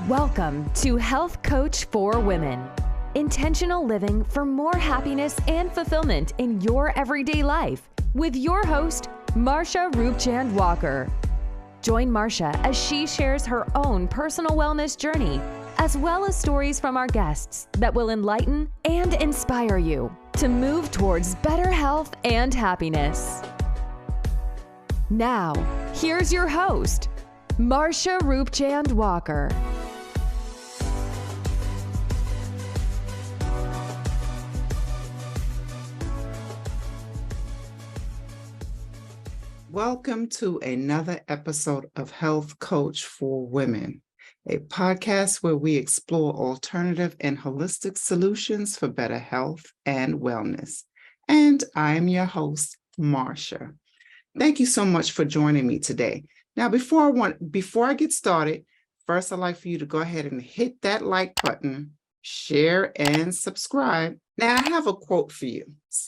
Welcome to Health Coach for Women. Intentional living for more happiness and fulfillment in your everyday life with your host, Marsha Roopchand-Walker. Join Marsha as she shares her own personal wellness journey, as well as stories from our guests that will enlighten and inspire you to move towards better health and happiness. Now, here's your host, Marsha Roopchand-Walker. Welcome to another episode of Health Coach for Women, a podcast where we explore alternative and holistic solutions for better health and wellness. And I am your host, Marsha. Thank you so much for joining me today. Now, before I get started, first I'd like for you to go ahead and hit that like button, share, and subscribe. Now, I have a quote for you.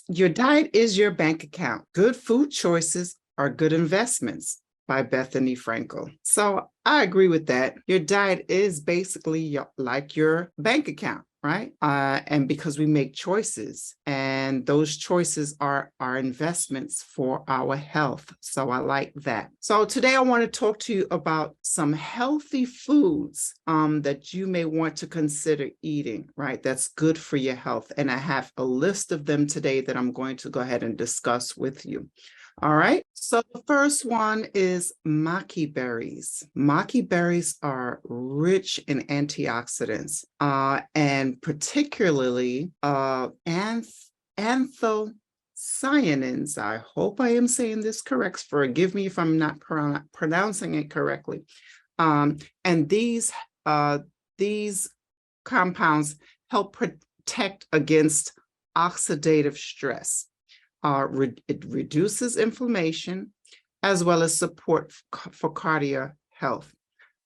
Your diet is your bank account. Good food choices are good investments, by Bethany Frankel. So I agree with that. Your diet is basically like your bank account, right? And because we make choices, and those choices are our investments for our health. So I like that. So today I want to talk to you about some healthy foods that you may want to consider eating, right? That's good for your health. And I have a list of them today that I'm going to go ahead and discuss with you. All right, so the first one is maki berries. Maki berries are rich in antioxidants and particularly anthocyanins. I hope I am saying this correct. Forgive me if I'm not pronouncing it correctly. And these compounds help protect against oxidative stress. It reduces inflammation as well as support for cardiac health.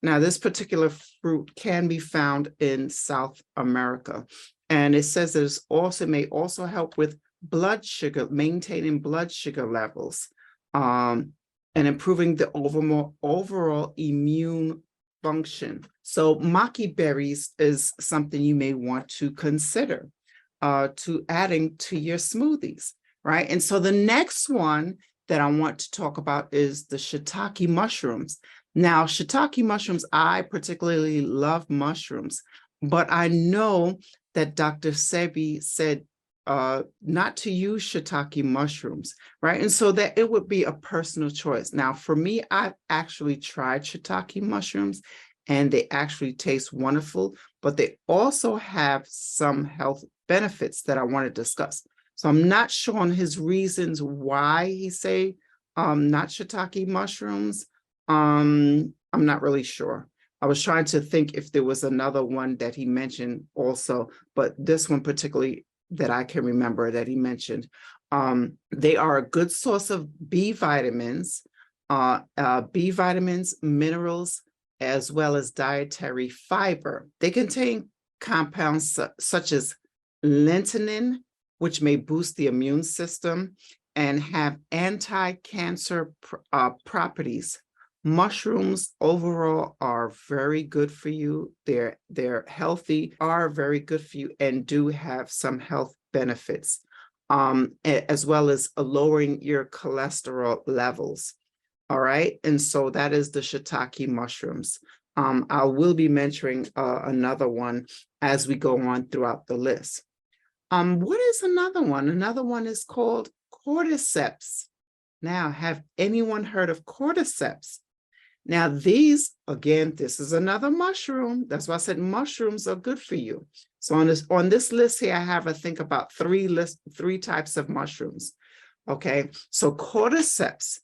Now, this particular fruit can be found in South America, and it says that it may also help with blood sugar, maintaining blood sugar levels, and improving the overall immune function. So, maki berries is something you may want to consider to adding to your smoothies. Right. And so the next one that I want to talk about is the shiitake mushrooms. Now, shiitake mushrooms, I particularly love mushrooms, but I know that Dr. Sebi said not to use shiitake mushrooms, right? And so that it would be a personal choice. Now, for me, I've actually tried shiitake mushrooms and they actually taste wonderful, but they also have some health benefits that I want to discuss. So I'm not sure on his reasons why he say not shiitake mushrooms. I'm not really sure. I was trying to think if there was another one that he mentioned also, but this one particularly that I can remember that he mentioned. They are a good source of B vitamins, minerals, as well as dietary fiber. They contain compounds such as lentinin, which may boost the immune system and have anti-cancer properties. Mushrooms overall are very good for you. They're healthy, are very good for you, and do have some health benefits, as well as lowering your cholesterol levels. All right, and so that is the shiitake mushrooms. I will be mentioning another one as we go on throughout the list. What is another one? Another one is called cordyceps. Now, have anyone heard of cordyceps? Now, these, again, this is another mushroom. That's why I said mushrooms are good for you. So on this list here, I have, I think, about three types of mushrooms. Okay, so cordyceps,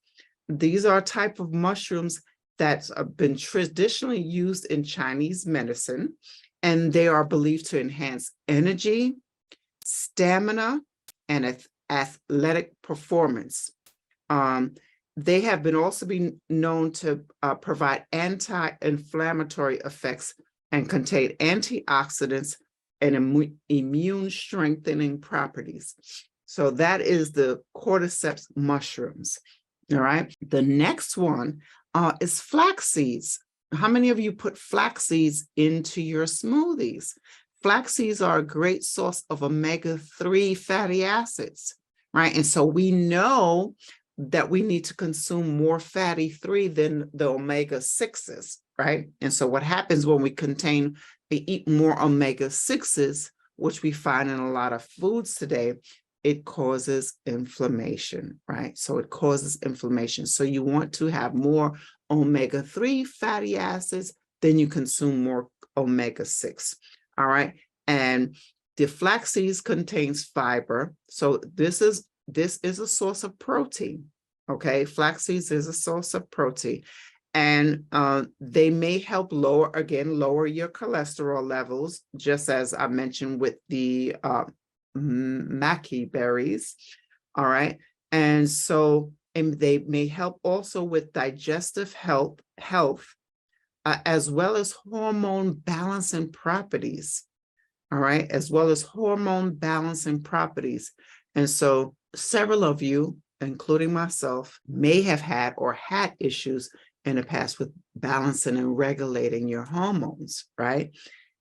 these are a type of mushrooms that have been traditionally used in Chinese medicine, and they are believed to enhance energy, stamina, and athletic performance. They have been known to provide anti-inflammatory effects and contain antioxidants and immune strengthening properties. So that is the cordyceps mushrooms. All right. The next one is flax seeds. How many of you put flax seeds into your smoothies? Flax seeds are a great source of omega-3 fatty acids, right? And so we know that we need to consume more fatty 3 than the omega-6s, right? And so what happens when we eat more omega-6s, which we find in a lot of foods today, it causes inflammation, right? So it causes inflammation. So you want to have more omega-3 fatty acids, then you consume more omega-6, all right? And the flax seeds contains fiber. So this is a source of protein, okay? Flax seeds is a source of protein. And they may help lower your cholesterol levels, just as I mentioned with the maca berries, all right? And so, and they may help also with digestive health, as well as hormone balancing properties, all right? As well as hormone balancing properties. And so several of you, including myself, may have had issues in the past with balancing and regulating your hormones, right?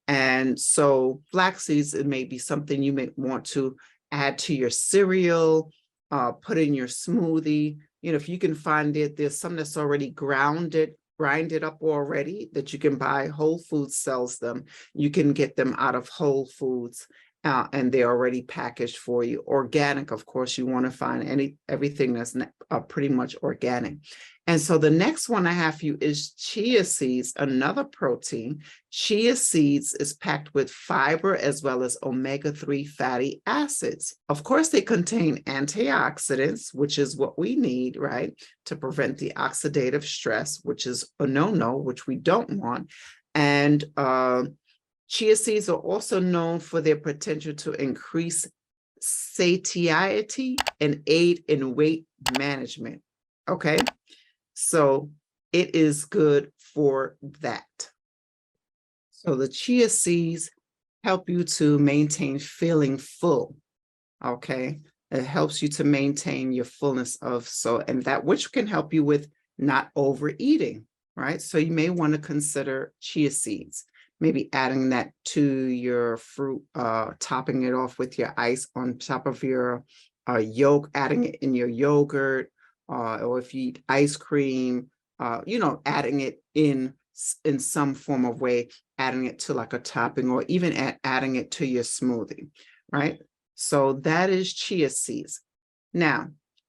And so flax seeds, it may be something you may want to add to your cereal, put in your smoothie. You know, if you can find it, there's some that's already grinded up already that you can buy. Whole Foods sells them. You can get them out of Whole Foods, and they're already packaged for you. Organic, of course, you want to find everything that's pretty much organic. And so the next one I have for you is chia seeds, another protein. Chia seeds is packed with fiber as well as omega-3 fatty acids. Of course, they contain antioxidants, which is what we need, right, to prevent the oxidative stress, which is a no-no, which we don't want. And chia seeds are also known for their potential to increase satiety and aid in weight management, okay? So it is good for that. So the chia seeds help you to maintain feeling full, okay? It helps you to maintain your fullness and that which can help you with not overeating, right? So you may want to consider chia seeds, maybe adding that to your fruit, topping it off with your ice on top of your yolk, adding it in your yogurt, or if you eat ice cream, adding it in some form of way, adding it to like a topping, or even adding it to your smoothie, right? So that is chia seeds. Now,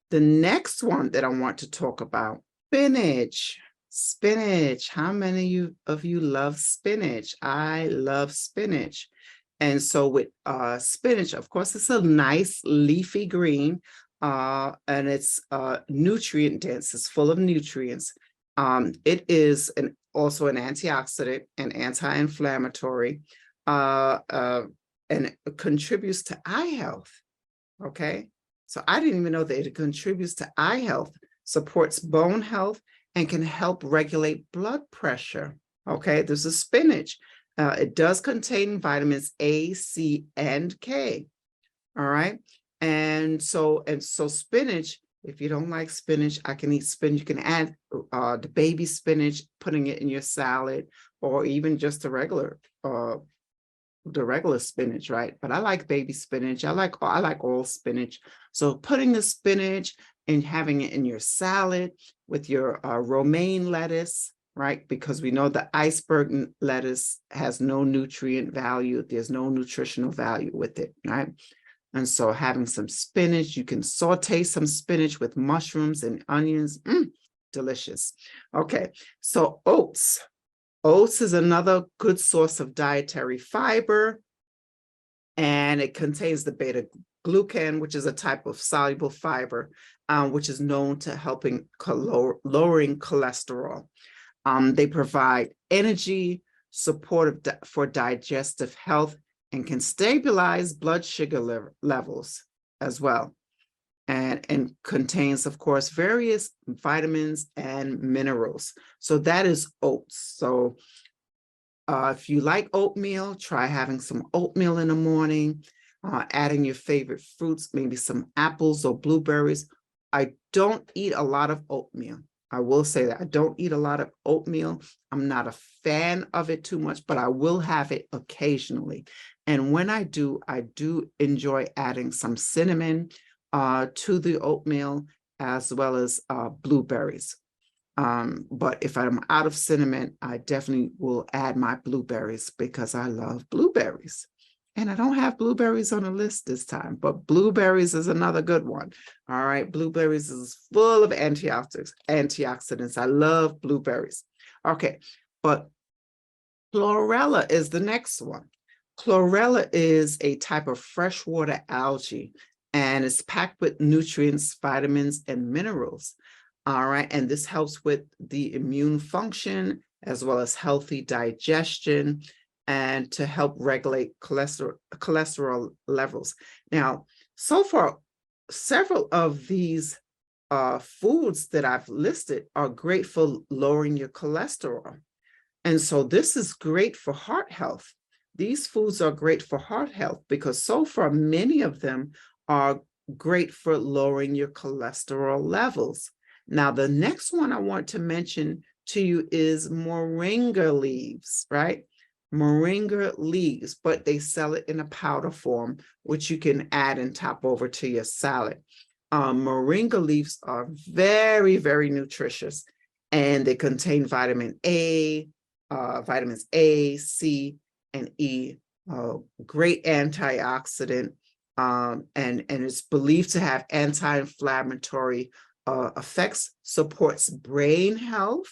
the next one that I want to talk about, spinach. Spinach. How many of you love spinach? I love spinach. And so with spinach, of course, it's a nice leafy green. And it's nutrient dense. It's full of nutrients. It is also an antioxidant and anti-inflammatory, and it contributes to eye health. Okay, so I didn't even know that it contributes to eye health, supports bone health, and can help regulate blood pressure. Okay, this is spinach. It does contain vitamins A, C, and K. All right. And so spinach, if you don't like spinach, I can eat spinach. You can add the baby spinach, putting it in your salad, or even just the regular spinach, right? But I like baby spinach. I like all spinach. So putting the spinach and having it in your salad with your romaine lettuce, right? Because we know the iceberg lettuce has no nutrient value. There's no nutritional value with it, right? And so having some spinach, you can saute some spinach with mushrooms and onions. Delicious. Okay, so oats. Oats is another good source of dietary fiber, and it contains the beta-glucan, which is a type of soluble fiber, which is known to helping lowering cholesterol. They provide energy, support for digestive health, and can stabilize blood sugar levels as well. And contains, of course, various vitamins and minerals. So that is oats. So if you like oatmeal, try having some oatmeal in the morning, adding your favorite fruits, maybe some apples or blueberries. I don't eat a lot of oatmeal. I will say that I don't eat a lot of oatmeal. I'm not a fan of it too much, but I will have it occasionally. And when I do enjoy adding some cinnamon to the oatmeal, as well as blueberries. But if I'm out of cinnamon, I definitely will add my blueberries because I love blueberries. And I don't have blueberries on the list this time, but blueberries is another good one. All right, blueberries is full of antioxidants. I love blueberries. Okay, but chlorella is the next one. Chlorella is a type of freshwater algae, and it's packed with nutrients, vitamins, and minerals. All right, and this helps with the immune function as well as healthy digestion and to help regulate cholesterol levels. Now, so far, several of these foods that I've listed are great for lowering your cholesterol. And so this is great for heart health. These foods are great for heart health because so far, many of them are great for lowering your cholesterol levels. Now, the next one I want to mention to you is moringa leaves, right? Moringa leaves, but they sell it in a powder form, which you can add and top over to your salad. Moringa leaves are very, very nutritious, and they contain vitamins A, C, and E, great antioxidant, and it's believed to have anti-inflammatory effects, supports brain health,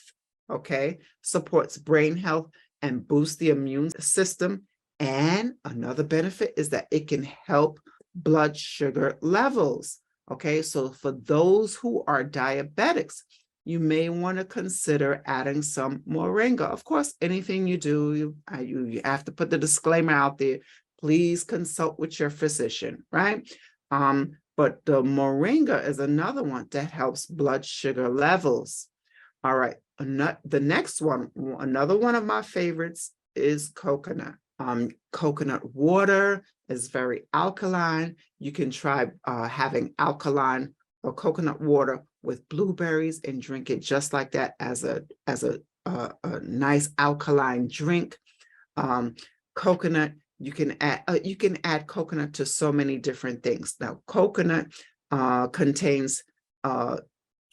okay, supports brain health and boosts the immune system. And another benefit is that it can help blood sugar levels, okay? So for those who are diabetics, you may want to consider adding some moringa. Of course, anything you do, you have to put the disclaimer out there. Please consult with your physician, right? But the moringa is another one that helps blood sugar levels. All right, the next one, another one of my favorites is coconut. Coconut water is very alkaline. You can try having alkaline or coconut water with blueberries and drink it just like that as a nice alkaline drink. Coconut, you can add coconut to so many different things. Now, coconut contains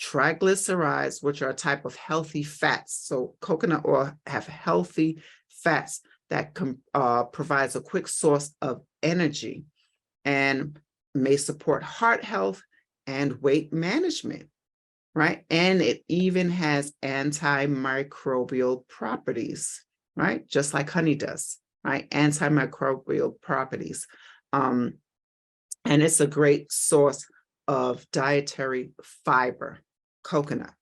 triglycerides, which are a type of healthy fats. So coconut oil have healthy fats that provides a quick source of energy and may support heart health and weight management, right? And it even has antimicrobial properties, right? Just like honey does, right? Antimicrobial properties. And it's a great source of dietary fiber, coconut,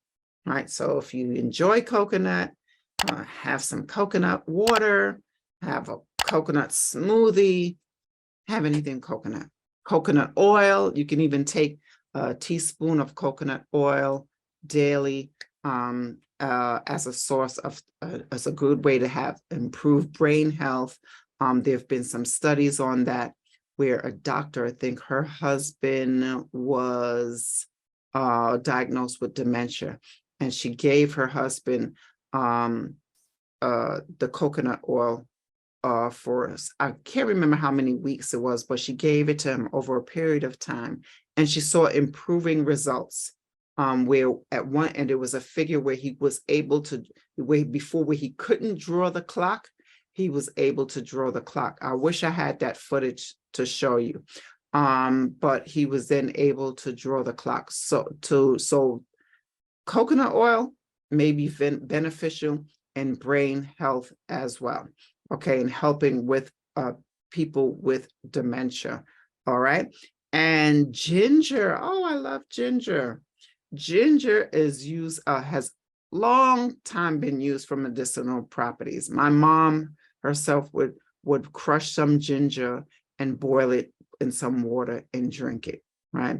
right? So if you enjoy coconut, have some coconut water, have a coconut smoothie, have anything coconut. Coconut oil, you can even take a teaspoon of coconut oil daily as a source of, as a good way to have improved brain health. There have been some studies on that where a doctor, I think her husband was diagnosed with dementia, and she gave her husband the coconut oil for us. I can't remember how many weeks it was, but she gave it to him over a period of time, and she saw improving results. Where at one end, it was a figure where he was able to, where he couldn't draw the clock, he was able to draw the clock. I wish I had that footage to show you. But he was then able to draw the clock. So coconut oil may be beneficial in brain health as well. Okay, and helping with people with dementia. All right. And ginger. Oh, I love ginger. Ginger is used, has long time been used for medicinal properties. My mom herself would crush some ginger and boil it in some water and drink it, right?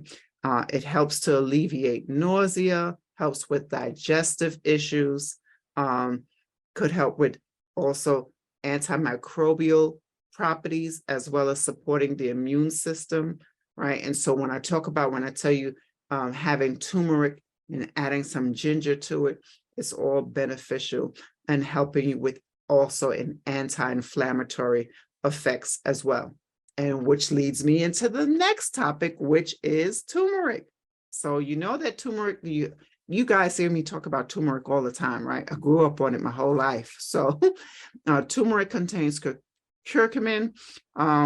It helps to alleviate nausea, helps with digestive issues, could help with also antimicrobial properties, as well as supporting the immune system, right? And so when I tell you having turmeric and adding some ginger to it. It's all beneficial and helping you with also an anti-inflammatory effects as well. And which leads me into the next topic, which is turmeric. So you know that turmeric, you guys hear me talk about turmeric all the time, right? I grew up on it my whole life. So turmeric contains curcumin,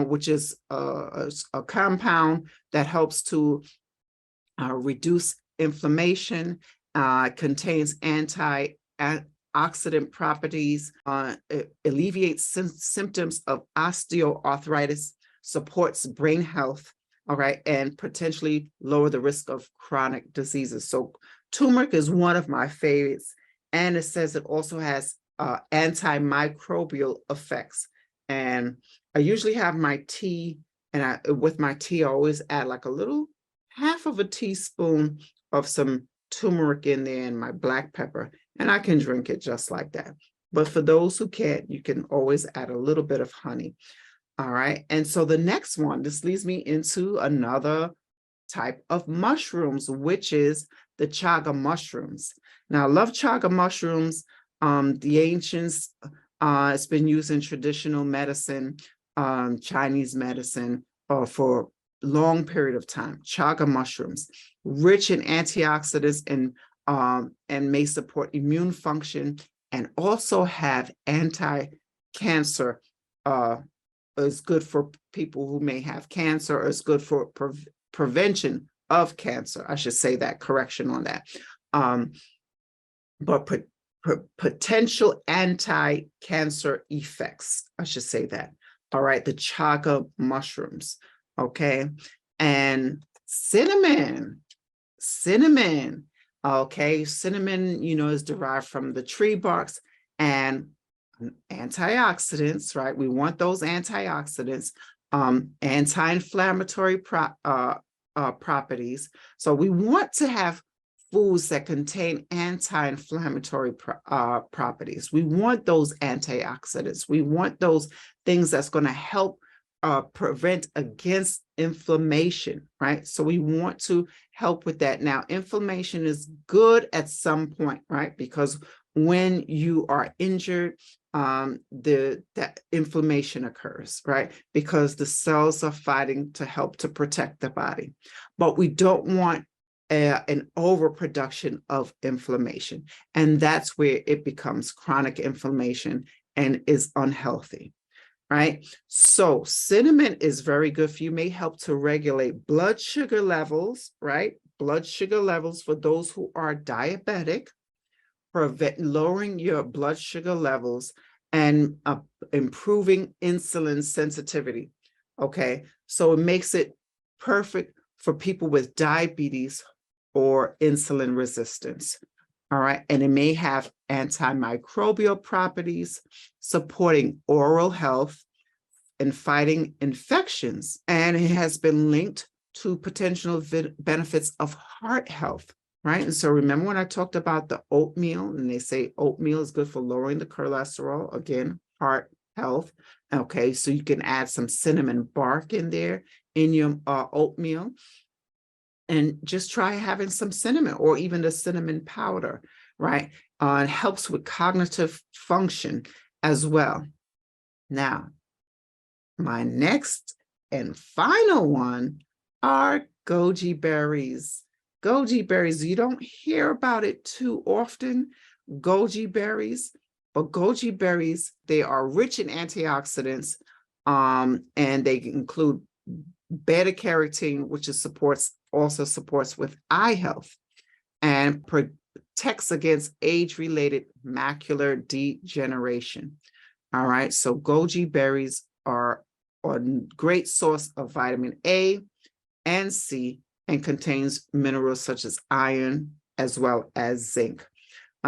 which is a compound that helps to reduce inflammation, contains antioxidant properties, it alleviates symptoms of osteoarthritis, supports brain health, all right, and potentially lower the risk of chronic diseases. So turmeric is one of my favorites, and it says it also has antimicrobial effects. And I usually have my tea, and with my tea, I always add like a little half of a teaspoon of some turmeric in there and my black pepper, and I can drink it just like that. But for those who can't, you can always add a little bit of honey. All right. And so the next one, this leads me into another type of mushrooms, which is the chaga mushrooms. Now, I love chaga mushrooms. The ancients, it's been used in traditional medicine, Chinese medicine, for a long period of time. Chaga mushrooms, rich in antioxidants and may support immune function and also have anti-cancer. Is good for people who may have cancer, or is good for prevention of cancer. I should say that, correction on that. But potential anti-cancer effects, I should say that. All right, the chaga mushrooms, okay? And cinnamon, okay? Cinnamon, you know, is derived from the tree barks, and antioxidants, right? We want those antioxidants, anti-inflammatory properties. So we want to have foods that contain anti-inflammatory properties. We want those antioxidants. We want those things that's going to help prevent against inflammation, right? So we want to help with that. Now, inflammation is good at some point, right? Because when you are injured, that inflammation occurs, right? Because the cells are fighting to help to protect the body. But we don't want an overproduction of inflammation. And that's where it becomes chronic inflammation and is unhealthy, right? So cinnamon is very good for you, may help to regulate blood sugar levels, right? Blood sugar levels for those who are diabetic, lowering your blood sugar levels and improving insulin sensitivity. Okay, so it makes it perfect for people with diabetes or insulin resistance. All right, and it may have antimicrobial properties, supporting oral health and fighting infections. And it has been linked to potential benefits of heart health. Right. And so remember when I talked about the oatmeal, and they say oatmeal is good for lowering the cholesterol, again, heart health. Okay, so you can add some cinnamon bark in there in your oatmeal, and just try having some cinnamon or even the cinnamon powder, right? It helps with cognitive function as well. Now, my next and final one are goji berries. Goji berries, you don't hear about it too often, goji berries, but goji berries, they are rich in antioxidants, and they include beta-carotene, which also supports with eye health and protects against age-related macular degeneration. All right, so goji berries are a great source of vitamin A and C, and contains minerals such as iron as well as zinc.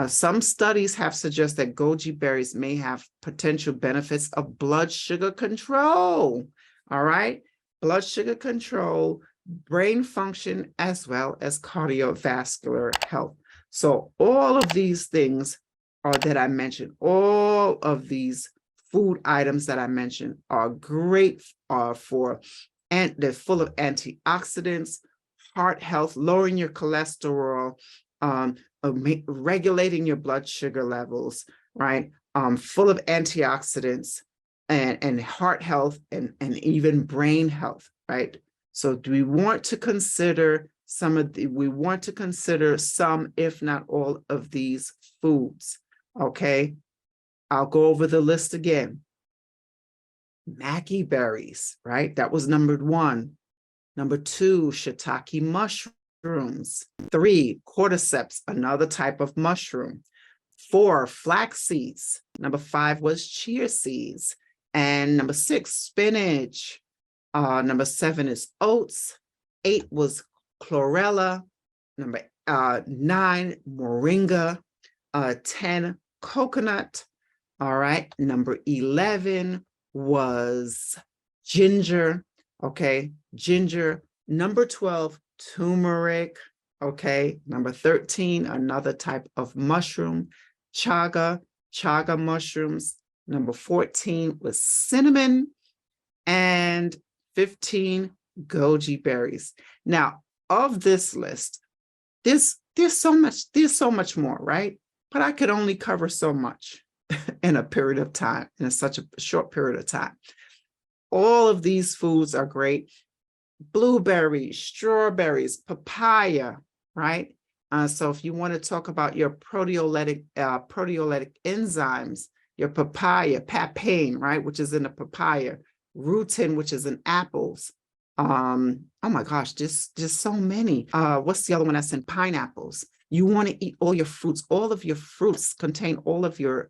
Some studies have suggested that goji berries may have potential benefits of blood sugar control. All right, blood sugar control, brain function, as well as cardiovascular health. So all of these things that I mentioned, all of these food items that I mentioned are great for, and they're full of antioxidants, heart health, lowering your cholesterol, regulating your blood sugar levels, right? Full of antioxidants and heart health and even brain health, right? So do we want to consider some, if not all of these foods? Okay, I'll go over the list again. Maki berries, right? That was number 1. Number 2, shiitake mushrooms. 3, cordyceps, another type of mushroom. 4, flax seeds. Number 5 was chia seeds. And number 6, spinach. Number 7 is oats. 8 was chlorella. Number 9, moringa. 10, coconut. All right. Number 11 was ginger. Okay. Ginger. Number 12, turmeric. Okay. Number 13, another type of mushroom, chaga mushrooms. Number 14 was cinnamon. And 15, goji berries. Now, of this list, there's so much more, right? But I could only cover so much in a period of time, in such a short period of time. All of these foods are great. Blueberries, strawberries, papaya, right? So if you want to talk about your proteolytic enzymes, your papaya, papain, right, which is in a papaya, rutin, which is in apples. Oh my gosh, just so many. What's the other one that's in pineapples? You want to eat all your fruits. All of your fruits contain all of your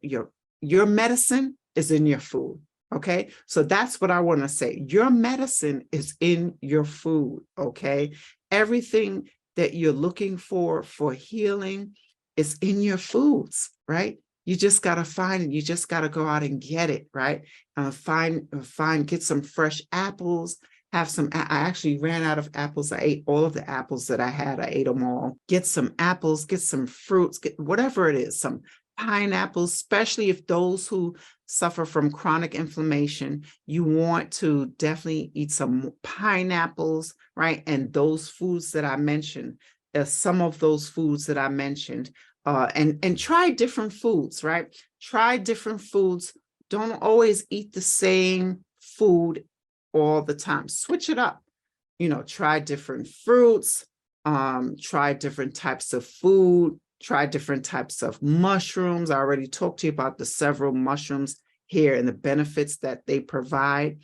medicine is in your food. Okay, so that's what I want to say. Your medicine is in your food. Okay, everything that you're looking for healing is in your foods, right? You just got to find it. You just got to go out and get it, right? Get some fresh apples. I actually ran out of apples. I ate all of the apples that I had. I ate them all. Get some apples, get some fruits, get whatever it is, some pineapples, especially if those who suffer from chronic inflammation, you want to definitely eat some pineapples, right? And those foods that I mentioned, some of those foods that I mentioned, and try different foods, right? Try different foods. Don't always eat the same food all the time. Switch it up. Try different fruits, try different types of food, try different types of mushrooms. I already talked to you about the several mushrooms here and the benefits that they provide.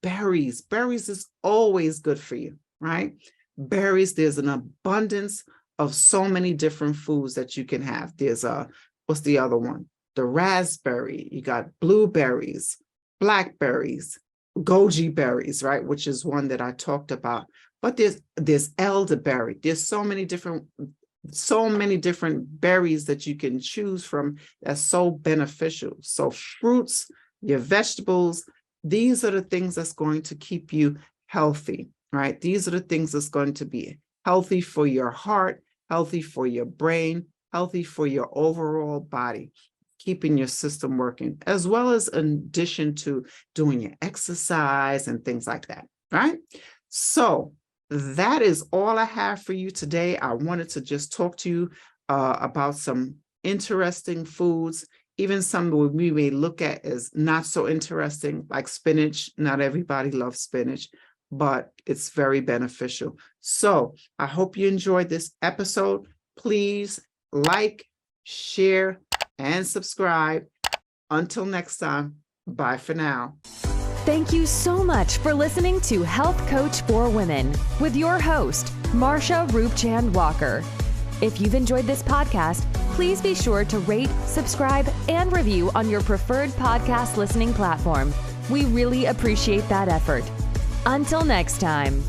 Berries is always good for you, right? Berries, there's an abundance of so many different foods that you can have. There's what's the other one? The raspberry, you got blueberries, blackberries, goji berries, right? Which is one that I talked about. But there's elderberry. There's so many different berries that you can choose from that's so beneficial. So fruits, your vegetables, these are the things that's going to keep you healthy, right? These are the things that's going to be healthy for your heart, healthy for your brain, healthy for your overall body, keeping your system working, as well as in addition to doing your exercise and things like that, right? So that is all I have for you today. I wanted to just talk to you about some interesting foods, even some that we may look at as not so interesting, like spinach. Not everybody loves spinach, but it's very beneficial. So I hope you enjoyed this episode. Please like, share, and subscribe. Until next time, bye for now. Thank you so much for listening to Health Coach for Women with your host, Marsha Roopchand-Walker. If you've enjoyed this podcast, please be sure to rate, subscribe, and review on your preferred podcast listening platform. We really appreciate that effort. Until next time.